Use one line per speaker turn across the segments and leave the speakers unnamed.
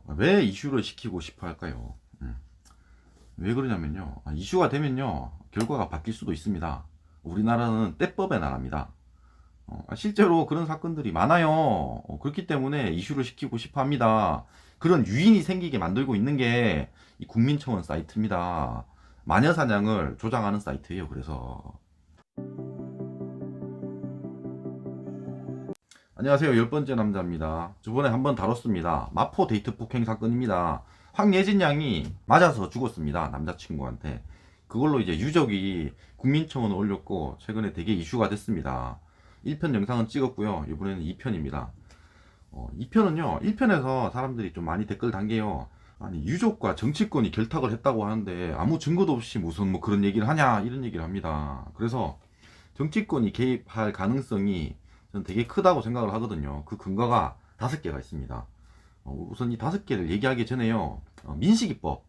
왜 이슈를 시키고 싶어 할까요? 왜 그러냐면요. 이슈가 되면요. 결과가 바뀔 수도 있습니다. 우리나라는 때법의 나라입니다. 실제로 그런 사건들이 많아요. 그렇기 때문에 이슈를 시키고 싶어 합니다. 그런 유인이 생기게 만들고 있는 게 이 국민청원 사이트입니다. 마녀사냥을 조장하는 사이트예요. 그래서 안녕하세요. 10번째 남자입니다. 저번에 한번 다뤘습니다. 마포 데이트 폭행 사건입니다. 황예진 양이 맞아서 죽었습니다. 남자친구한테. 그걸로 이제 유족이 국민청원을 올렸고 최근에 되게 이슈가 됐습니다. 1편 영상은 찍었고요. 이번에는 2편입니다. 2편은요. 1편에서 사람들이 좀 많이 댓글 단게요. 아니 유족과 정치권이 결탁을 했다고 하는데 아무 증거도 없이 무슨 뭐 그런 얘기를 하냐 이런 얘기를 합니다. 그래서 정치권이 개입할 가능성이 저는 되게 크다고 생각을 하거든요. 그 근거가 5개가 있습니다. 우선 이 5개를 얘기하기 전에요. 민식이법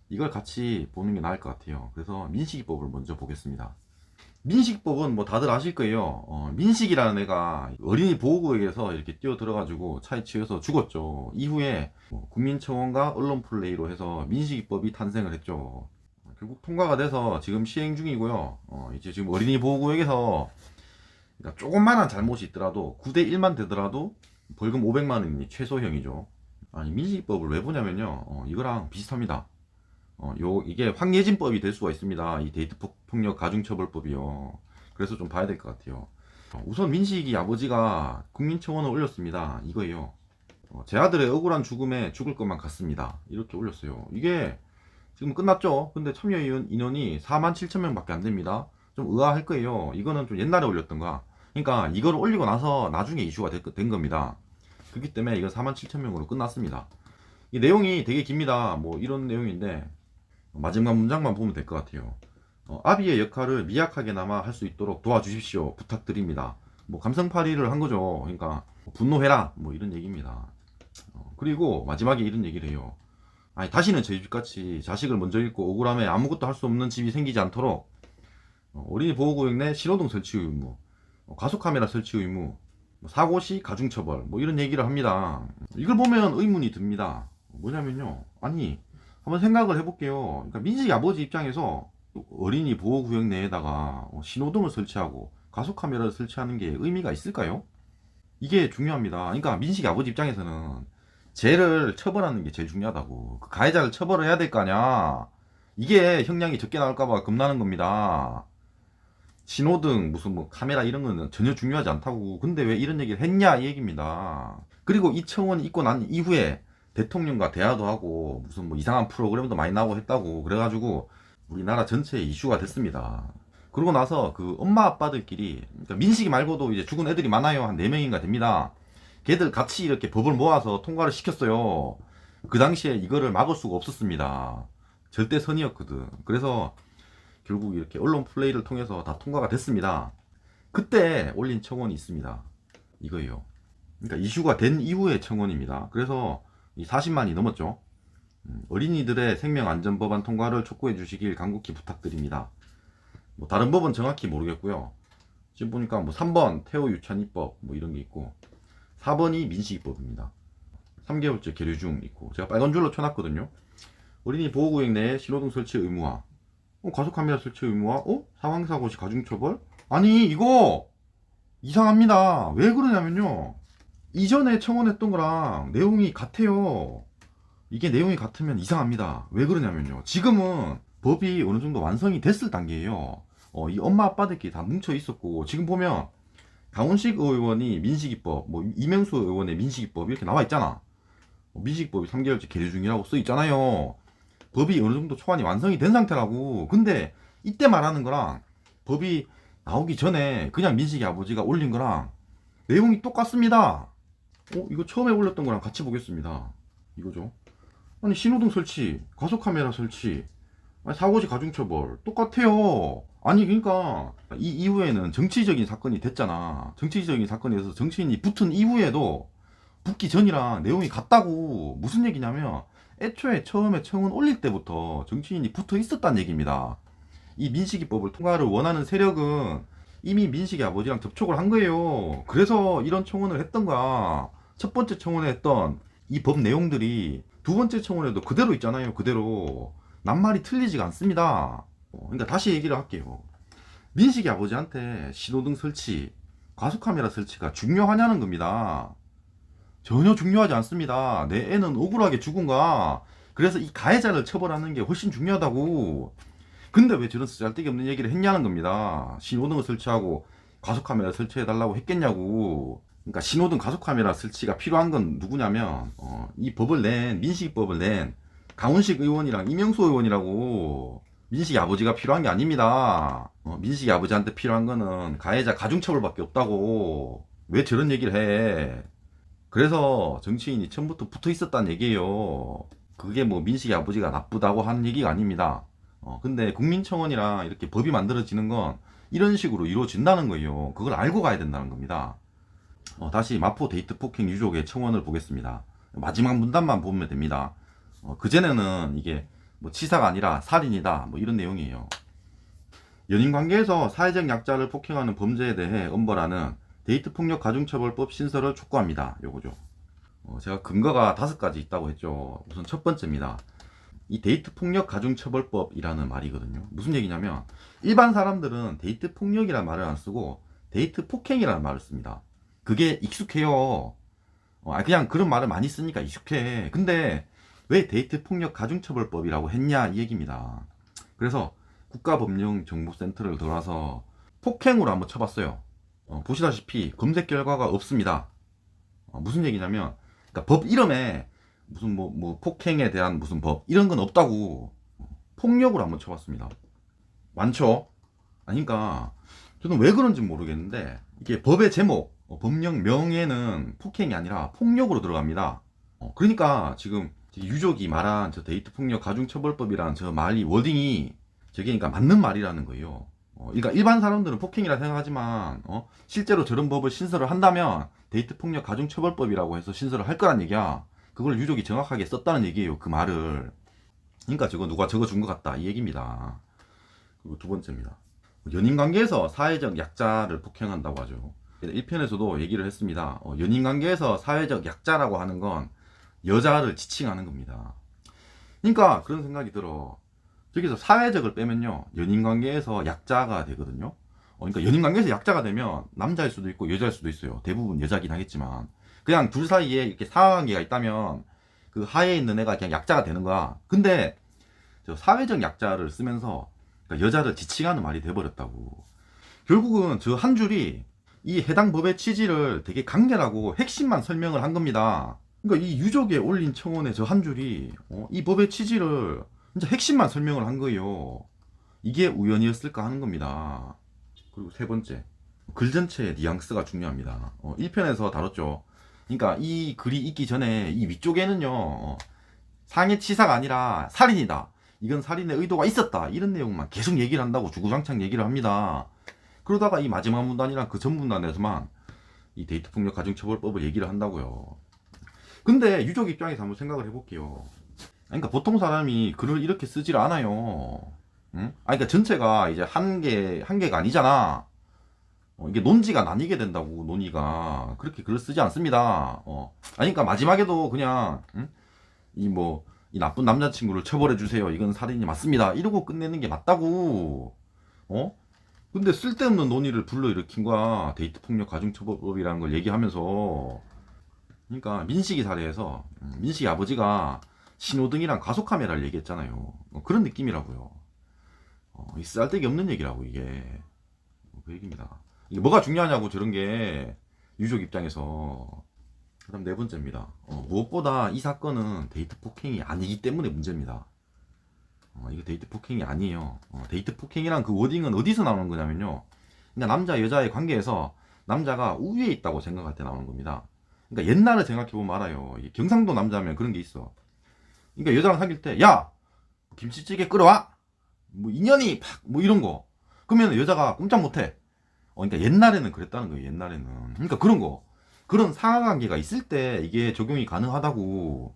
이걸 같이 보는 게 나을 것 같아요. 그래서 민식이법을 먼저 보겠습니다. 민식법은 뭐 다들 아실 거예요. 민식이라는 애가 어린이 보호구역에서 이렇게 뛰어 들어가지고 차에 치여서 죽었죠. 이후에 국민청원과 언론 플레이로 해서 민식이법이 탄생을 했죠. 결국 통과가 돼서 지금 시행 중이고요. 이제 지금 어린이 보호구역에서 그러니까 조금만한 잘못이 있더라도 9대 1만 되더라도 벌금 500만 원이 최소형이죠. 아니 민식이법을 왜 보냐면요. 이거랑 비슷합니다. 이게 황예진법이 될 수가 있습니다. 이 데이트 폭력 가중처벌법이요. 그래서 좀 봐야 될 것 같아요. 우선 민식이 아버지가 국민청원을 올렸습니다. 이거예요. 제 아들의 억울한 죽음에 죽을 것만 같습니다. 이렇게 올렸어요. 이게 지금 끝났죠. 근데 참여 인원이 4만 7천 명 밖에 안 됩니다. 좀 의아할 거예요. 이거는 좀 옛날에 올렸던 거야. 그러니까 이걸 올리고 나서 나중에 이슈가 된 겁니다. 그렇기 때문에 이건 4만 7천 명으로 끝났습니다. 이 내용이 되게 깁니다. 뭐 이런 내용인데 마지막 문장만 보면 될 것 같아요. 아비의 역할을 미약하게나마 할 수 있도록 도와주십시오. 부탁드립니다. 뭐 감성팔이를 한 거죠. 그러니까 분노해라 뭐 이런 얘기입니다. 그리고 마지막에 이런 얘기를 해요. 아니 다시는 저희 집같이 자식을 먼저 잃고 억울함에 아무것도 할 수 없는 집이 생기지 않도록 어린이 보호구역 내 신호등 설치 의무, 과속카메라 설치 의무, 사고시 가중처벌 뭐 이런 얘기를 합니다. 이걸 보면 의문이 듭니다. 뭐냐면요. 아니 한번 생각을 해볼게요. 그러니까 민식이 아버지 입장에서 어린이 보호구역 내에다가 신호등을 설치하고 과속카메라를 설치하는 게 의미가 있을까요? 이게 중요합니다. 그러니까 민식이 아버지 입장에서는 죄를 처벌하는 게 제일 중요하다고. 그 가해자를 처벌을 해야 될 거 아니야. 이게 형량이 적게 나올까봐 겁나는 겁니다. 신호등 무슨 뭐 카메라 이런 거는 전혀 중요하지 않다고. 근데 왜 이런 얘기를 했냐 이 얘기입니다. 그리고 이 청원이 있고 난 이후에 대통령과 대화도 하고 무슨 뭐 이상한 프로그램도 많이 나오고 했다고. 그래가지고 우리나라 전체에 이슈가 됐습니다. 그러고 나서 그 엄마 아빠들끼리, 그러니까 민식이 말고도 이제 죽은 애들이 많아요. 한 4명인가 됩니다. 걔들 같이 이렇게 법을 모아서 통과를 시켰어요. 그 당시에 이거를 막을 수가 없었습니다. 절대 선이었거든. 그래서 결국 이렇게 언론 플레이를 통해서 다 통과가 됐습니다. 그때 올린 청원이 있습니다. 이거예요. 그러니까 이슈가 된 이후의 청원입니다. 그래서 이 40만이 넘었죠. 어린이들의 생명안전법안 통과를 촉구해 주시길 간곡히 부탁드립니다. 뭐 다른 법은 정확히 모르겠고요. 지금 보니까 뭐 3번 태호 유찬이법 뭐 이런 게 있고 4번이 민식이법입니다. 3개월째 계류 중 있고 제가 빨간 줄로 쳐놨거든요. 어린이 보호구역 내에 신호등 설치 의무화, 과속카메라 설치 의무화, 사망사고 시 가중처벌? 아니 이거 이상합니다. 왜 그러냐면요. 이전에 청원했던 거랑 내용이 같아요. 이게 내용이 같으면 이상합니다. 왜 그러냐면요. 지금은 법이 어느 정도 완성이 됐을 단계예요. 이 엄마 아빠들끼리 다 뭉쳐 있었고 지금 보면 강훈식 의원이 민식이법, 뭐 이명수 의원의 민식이법 이렇게 나와 있잖아. 민식이법이 3개월째 계류 중이라고 써 있잖아요. 법이 어느 정도 초안이 완성이 된 상태라고. 근데 이때 말하는 거랑 법이 나오기 전에 그냥 민식이 아버지가 올린 거랑 내용이 똑같습니다. 이거 처음에 올렸던 거랑 같이 보겠습니다. 이거죠. 아니 신호등 설치, 과속카메라 설치, 사고시 가중처벌 똑같아요. 아니 그러니까 이 이후에는 정치적인 사건이 됐잖아. 정치적인 사건에서 정치인이 붙은 이후에도 붙기 전이랑 내용이 같다고. 무슨 얘기냐면 애초에 처음에 청원 올릴 때부터 정치인이 붙어 있었다는 얘기입니다. 이 민식이법을 통과를 원하는 세력은 이미 민식이 아버지랑 접촉을 한 거예요. 그래서 이런 청원을 했던 거야. 첫 번째 청원에 했던 이 법 내용들이 두 번째 청원에도 그대로 있잖아요. 그대로 낱말이 틀리지가 않습니다. 그러니까 다시 얘기를 할게요. 민식이 아버지한테 신호등 설치, 과속카메라 설치가 중요하냐는 겁니다. 전혀 중요하지 않습니다. 내 애는 억울하게 죽은가, 그래서 이 가해자를 처벌하는 게 훨씬 중요하다고. 근데 왜 저런 쓸데기 없는 얘기를 했냐는 겁니다. 신호등을 설치하고 과속카메라 설치해달라고 했겠냐고. 그러니까 신호등 과속카메라 설치가 필요한 건 누구냐면 이 법을 낸, 민식이법을 낸 강훈식 의원이랑 이명수 의원이라고. 민식이 아버지가 필요한 게 아닙니다. 민식이 아버지한테 필요한 거는 가해자 가중처벌밖에 없다고. 왜 저런 얘기를 해? 그래서 정치인이 처음부터 붙어 있었다는 얘기예요. 그게 뭐 민식이 아버지가 나쁘다고 하는 얘기가 아닙니다. 근데 국민청원이랑 이렇게 법이 만들어지는 건 이런 식으로 이루어진다는 거예요. 그걸 알고 가야 된다는 겁니다. 다시 마포 데이트 폭행 유족의 청원을 보겠습니다. 마지막 문단만 보면 됩니다. 그전에는 이게 뭐 치사가 아니라 살인이다 뭐 이런 내용이에요. 연인관계에서 사회적 약자를 폭행하는 범죄에 대해 엄벌하는 데이트폭력 가중처벌법 신설을 촉구합니다. 요거죠. 제가 근거가 5가지 있다고 했죠. 우선 첫 번째입니다. 이 데이트폭력 가중처벌법이라는 말이거든요. 무슨 얘기냐면 일반 사람들은 데이트폭력이라는 말을 안 쓰고 데이트폭행이라는 말을 씁니다. 그게 익숙해요. 그냥 그런 말을 많이 쓰니까 익숙해. 근데 왜 데이트폭력 가중처벌법이라고 했냐 이 얘기입니다. 그래서 국가법령정보센터를 들어와서 폭행으로 한번 쳐봤어요. 보시다시피 검색 결과가 없습니다. 무슨 얘기냐면 그러니까 법 이름에 무슨 뭐 폭행에 대한 무슨 법 이런 건 없다고. 폭력으로 한번 쳐봤습니다. 많죠? 그러니까 저는 왜 그런지 모르겠는데 이게 법의 제목, 법령 명에는 폭행이 아니라 폭력으로 들어갑니다. 그러니까 지금 유족이 말한 저 데이트폭력 가중처벌법이라는 저 말이 워딩이 저게 그러니까 맞는 말이라는 거예요. 그러니까 일반 사람들은 폭행이라 생각하지만 실제로 저런 법을 신설을 한다면 데이트폭력 가중처벌법이라고 해서 신설을 할 거란 얘기야. 그걸 유족이 정확하게 썼다는 얘기예요. 그 말을. 그러니까 저거 누가 적어준 것 같다 이 얘기입니다. 그리고 두 번째입니다. 연인관계에서 사회적 약자를 폭행한다고 하죠. 1편에서도 얘기를 했습니다. 연인관계에서 사회적 약자라고 하는 건 여자를 지칭하는 겁니다. 그러니까 그런 생각이 들어. 저기서 사회적을 빼면요 연인관계에서 약자가 되거든요. 그러니까 연인관계에서 약자가 되면 남자일 수도 있고 여자일 수도 있어요. 대부분 여자긴 하겠지만 그냥 둘 사이에 이렇게 상하관계가 있다면 그 하에 있는 애가 그냥 약자가 되는 거야. 근데 저 사회적 약자를 쓰면서 그러니까 여자를 지칭하는 말이 돼버렸다고. 결국은 저 한 줄이 이 해당 법의 취지를 되게 간결하고 핵심만 설명을 한 겁니다. 그러니까 이 유족에 올린 청원의 저 한 줄이 이 법의 취지를 진짜 핵심만 설명을 한 거예요. 이게 우연이었을까 하는 겁니다. 그리고 세 번째, 글 전체의 뉘앙스가 중요합니다. 1편에서 다뤘죠. 그러니까 이 글이 있기 전에 이 위쪽에는요 상해 치사가 아니라 살인이다, 이건 살인의 의도가 있었다, 이런 내용만 계속 얘기를 한다고 주구장창 얘기를 합니다. 그러다가 이 마지막 문단이랑 그 전 문단에서만 이 데이트폭력 가중처벌법을 얘기를 한다고요. 근데 유족 입장에서 한번 생각을 해볼게요. 그러니까 보통 사람이 글을 이렇게 쓰질 않아요. 응? 그러니까 전체가 이제 한 개가 아니잖아. 이게 논지가 나뉘게 된다고. 논의가 그렇게 글을 쓰지 않습니다. 그러니까 마지막에도 그냥 이 나쁜 남자친구를 처벌해 주세요, 이건 살인이 맞습니다, 이러고 끝내는 게 맞다고. 근데 쓸데없는 논의를 불러일으킨 거야. 데이트폭력 가중처벌법이라는 걸 얘기하면서. 그러니까 민식이 사례에서 민식이 아버지가 신호등이랑 과속카메라를 얘기했잖아요. 그런 느낌이라고요. 이 쓸데기 없는 얘기라고 이게. 그 얘기입니다. 이게 뭐가 중요하냐고 저런 게 유족 입장에서. 그 다음 네 번째입니다. 무엇보다 이 사건은 데이트 폭행이 아니기 때문에 문제입니다. 이거 데이트 폭행이 아니에요. 데이트 폭행이란 그 워딩은 어디서 나오는 거냐면요, 그러니까 남자 여자의 관계에서 남자가 우위에 있다고 생각할 때 나오는 겁니다. 그러니까 옛날을 생각해보면 알아요. 경상도 남자면 그런 게 있어. 그러니까 여자랑 사귈 때, 야! 김치찌개 끓여와! 뭐, 인연이 팍! 뭐, 이런 거. 그러면 여자가 꼼짝 못해. 그러니까 옛날에는 그랬다는 거예요, 옛날에는. 그러니까 그런 거. 그런 상하관계가 있을 때 이게 적용이 가능하다고.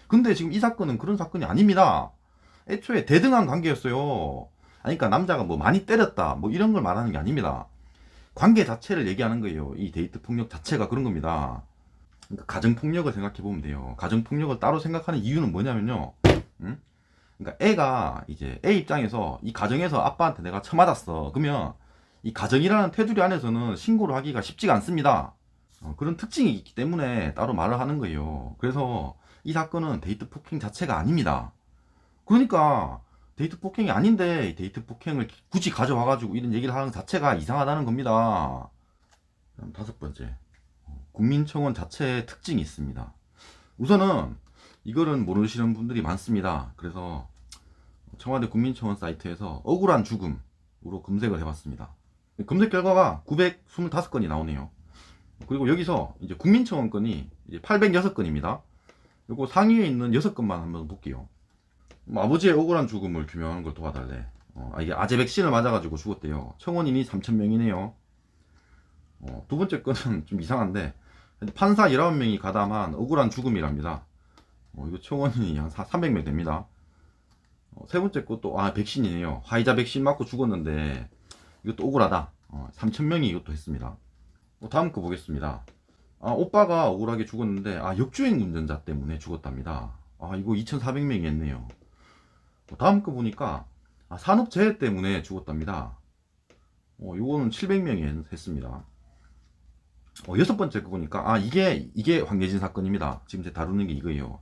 근데 지금 이 사건은 그런 사건이 아닙니다. 애초에 대등한 관계였어요. 그러니까 남자가 뭐 많이 때렸다, 뭐 이런 걸 말하는 게 아닙니다. 관계 자체를 얘기하는 거예요. 이 데이트 폭력 자체가 그런 겁니다. 그러니까 가정폭력을 생각해 보면 돼요. 가정폭력을 따로 생각하는 이유는 뭐냐면요. 응? 그러니까 애가 이제 애 입장에서 이 가정에서 아빠한테 내가 처맞았어. 그러면 이 가정이라는 테두리 안에서는 신고를 하기가 쉽지가 않습니다. 그런 특징이 있기 때문에 따로 말을 하는 거예요. 그래서 이 사건은 데이트 폭행 자체가 아닙니다. 그러니까 데이트 폭행이 아닌데 데이트 폭행을 굳이 가져와가지고 이런 얘기를 하는 것 자체가 이상하다는 겁니다. 그럼 다섯 번째, 국민청원 자체의 특징이 있습니다. 우선은 이거는 모르시는 분들이 많습니다. 그래서 청와대 국민청원 사이트에서 억울한 죽음으로 검색을 해봤습니다. 검색 결과가 925건이 나오네요. 그리고 여기서 이제 국민청원 건이 이제 806건입니다. 요거 상위에 있는 6건만 한번 볼게요. 아버지의 억울한 죽음을 규명하는 걸 도와달래. 이게 아재 백신을 맞아가지고 죽었대요. 청원인이 3,000명이네요. 두 번째 건은 좀 이상한데, 판사 19명이 가담한 억울한 죽음이랍니다. 이거 청원인이 한 300명 됩니다. 세 번째 것도 백신이네요. 화이자 백신 맞고 죽었는데 이것도 억울하다. 3,000명이 이것도 했습니다. 다음 거 보겠습니다. 오빠가 억울하게 죽었는데 역주행 운전자 때문에 죽었답니다. 이거 2,400명이 했네요. 다음 거 보니까 산업재해 때문에 죽었답니다. 요거는 700명이 했습니다. 여섯 번째 거 보니까 이게 황예진 사건입니다. 지금 제가 다루는 게 이거예요.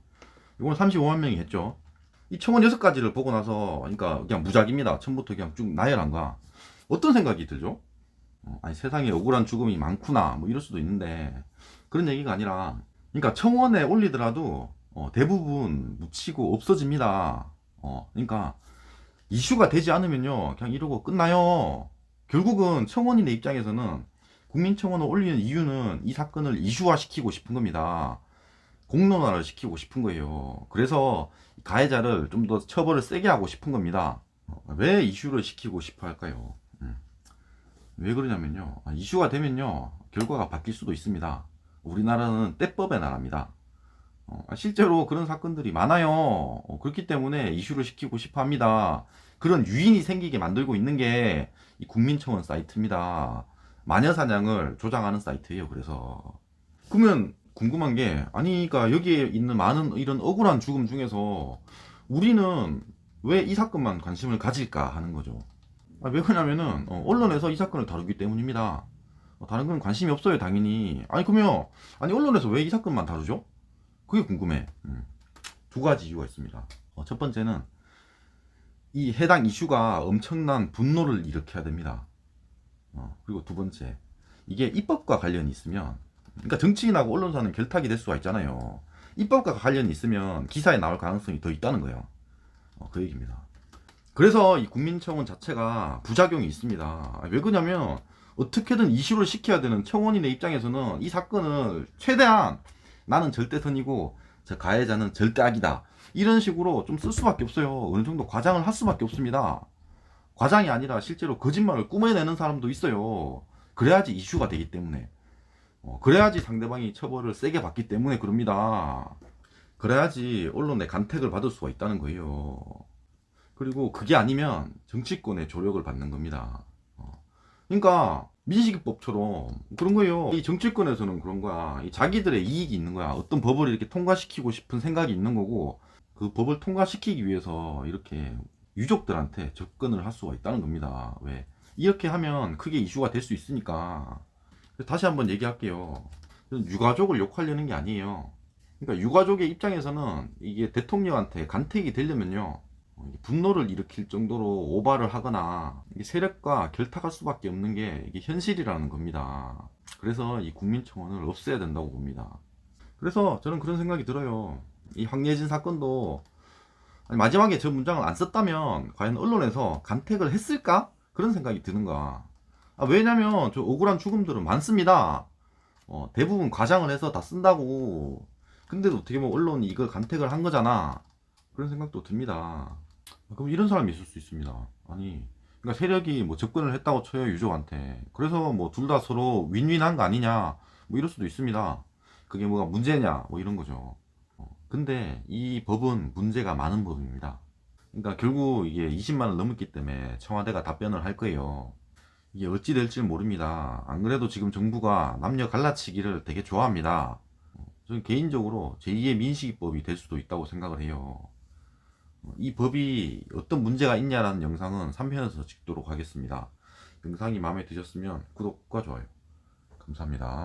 요거는 35만 명이 했죠. 이 청원 6가지를 보고 나서 그러니까 그냥 무작입니다. 처음부터 그냥 쭉 나열한 거야. 어떤 생각이 들죠? 세상에 억울한 죽음이 많구나 뭐 이럴 수도 있는데 그런 얘기가 아니라, 그러니까 청원에 올리더라도 대부분 묻히고 없어집니다. 그러니까 이슈가 되지 않으면요 그냥 이러고 끝나요. 결국은 청원인의 입장에서는 국민청원을 올리는 이유는 이 사건을 이슈화 시키고 싶은 겁니다. 공론화를 시키고 싶은 거예요. 그래서 가해자를 좀 더 처벌을 세게 하고 싶은 겁니다. 왜 이슈를 시키고 싶어 할까요? 왜 그러냐면요, 이슈가 되면요 결과가 바뀔 수도 있습니다. 우리나라는 때법의 나라입니다. 실제로 그런 사건들이 많아요. 그렇기 때문에 이슈를 시키고 싶어 합니다. 그런 유인이 생기게 만들고 있는 게 이 국민청원 사이트입니다. 마녀사냥을 조장하는 사이트예요. 그래서 그러면 궁금한 게, 그러니까 여기에 있는 많은 이런 억울한 죽음 중에서 우리는 왜 이 사건만 관심을 가질까 하는 거죠. 왜 그러냐면은 언론에서 이 사건을 다루기 때문입니다. 다른 건 관심이 없어요, 당연히. 그러면 언론에서 왜 이 사건만 다루죠? 그게 궁금해. 두 가지 이유가 있습니다. 첫 번째는 이 해당 이슈가 엄청난 분노를 일으켜야 됩니다. 그리고 두 번째, 이게 입법과 관련이 있으면, 그러니까 정치인하고 언론사는 결탁이 될 수가 있잖아요. 입법과 관련이 있으면 기사에 나올 가능성이 더 있다는 거예요. 그 얘기입니다. 그래서 이 국민청원 자체가 부작용이 있습니다. 왜 그러냐면 어떻게든 이슈를 시켜야 되는 청원인의 입장에서는 이 사건을 최대한 나는 절대선이고 저 가해자는 절대악이다 이런 식으로 좀 쓸 수밖에 없어요. 어느 정도 과장을 할 수밖에 없습니다. 과장이 아니라 실제로 거짓말을 꾸며내는 사람도 있어요. 그래야지 이슈가 되기 때문에, 그래야지 상대방이 처벌을 세게 받기 때문에 그럽니다. 그래야지 언론의 간택을 받을 수가 있다는 거예요. 그리고 그게 아니면 정치권의 조력을 받는 겁니다. 그러니까 민식이법처럼 그런 거예요. 이 정치권에서는 그런 거야. 이 자기들의 이익이 있는 거야. 어떤 법을 이렇게 통과시키고 싶은 생각이 있는 거고, 그 법을 통과시키기 위해서 이렇게 유족들한테 접근을 할 수가 있다는 겁니다. 왜? 이렇게 하면 크게 이슈가 될 수 있으니까. 다시 한번 얘기할게요. 유가족을 욕하려는 게 아니에요. 그러니까 유가족의 입장에서는 이게 대통령한테 간택이 되려면요 분노를 일으킬 정도로 오바를 하거나 세력과 결탁할 수밖에 없는 게 이게 현실이라는 겁니다. 그래서 이 국민청원을 없애야 된다고 봅니다. 그래서 저는 그런 생각이 들어요. 이 황예진 사건도 마지막에 저 문장을 안 썼다면 과연 언론에서 간택을 했을까? 그런 생각이 드는 거야. 왜냐면 저 억울한 죽음들은 많습니다. 대부분 과장을 해서 다 쓴다고. 근데도 어떻게 보면 언론이 이걸 간택을 한 거잖아. 그런 생각도 듭니다. 그럼 이런 사람이 있을 수 있습니다. 그러니까 세력이 뭐 접근을 했다고 쳐요, 유족한테. 그래서 뭐 둘 다 서로 윈윈한 거 아니냐, 뭐 이럴 수도 있습니다. 그게 뭐가 문제냐, 뭐 이런 거죠. 근데 이 법은 문제가 많은 법입니다. 그러니까 결국 이게 20만 원 넘었기 때문에 청와대가 답변을 할 거예요. 이게 어찌 될지 모릅니다. 안 그래도 지금 정부가 남녀 갈라치기를 되게 좋아합니다. 저는 개인적으로 제2의 민식이법이 될 수도 있다고 생각을 해요. 이 법이 어떤 문제가 있냐라는 영상은 3편에서 찍도록 하겠습니다. 영상이 마음에 드셨으면 구독과 좋아요 감사합니다.